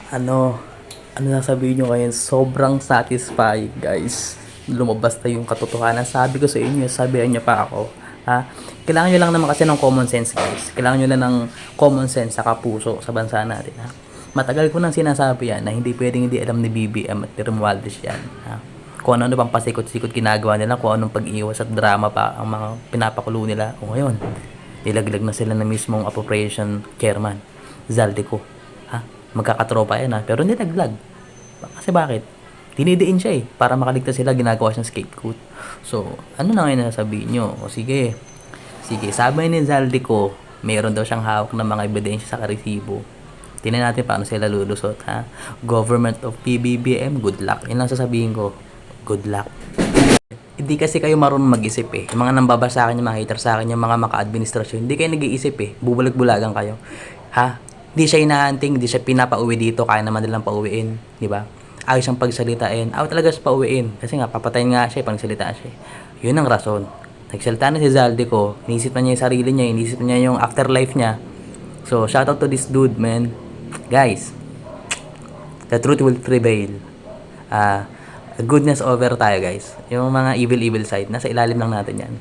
Ano, ano sasabihin nyo ngayon? Sobrang satisfying, guys. Lumabas na yung katotohanan. Sabi ko sa inyo, sabihan nyo pa ako. Ha? Kailangan nyo lang naman kasi ng common sense, guys. Kailangan nyo lang ng common sense sa kapuso sa bansa natin, ha? Matagal ko nang sinasabi yan na hindi pwedeng hindi alam ni BBM at ni Romualdez yan, ha? Kung ano pa pasikot-sikot ginagawa nila, kung anong pag-iwas at drama pa ang mga pinapakulo nila. O ngayon, nilaglag na sila ng mismong appropriation chairman, Zaldico. Ha? Magkakatropa yan, ha? Pero nilaglag. Kasi bakit? Dinidiin siya eh. Para makaligtas sila, ginagawa siyang scapegoat. So, ano na ngayon nasabihin nyo? O sige, sige, sabi ni Zaldico, meron daw siyang hawak ng mga ebidensya sa karesibo. Tingnan natin paano sila lulusot, ha? Government of PBBM, good luck. Yun lang sasabihin ko. Good luck. Hindi kasi kayo marunong mag-isip eh. Yung mga nambabasa sa akin, yung mga hater sa akin, yung mga maka-administrasyon, hindi kayo nag-iisip eh. Bubulag-bulagan kayo. Ha? Hindi siya hinahunting, hindi siya pinapauwi dito, kaya naman nilang pauwiin. Di ba? Ayos siyang pagsalitain. Ayaw talaga siya pauwiin. Kasi nga, papatayin nga siya, pagsalitaan siya. Yun ang rason. Nagsalita na si Zaldico, inisip na niya yung sarili niya, inisip niya yung afterlife niya. So, shout out to this dude, man. Guys, the truth will prevail. Goodness over tayo, guys. Yung mga evil side, nasa ilalim lang natin yan.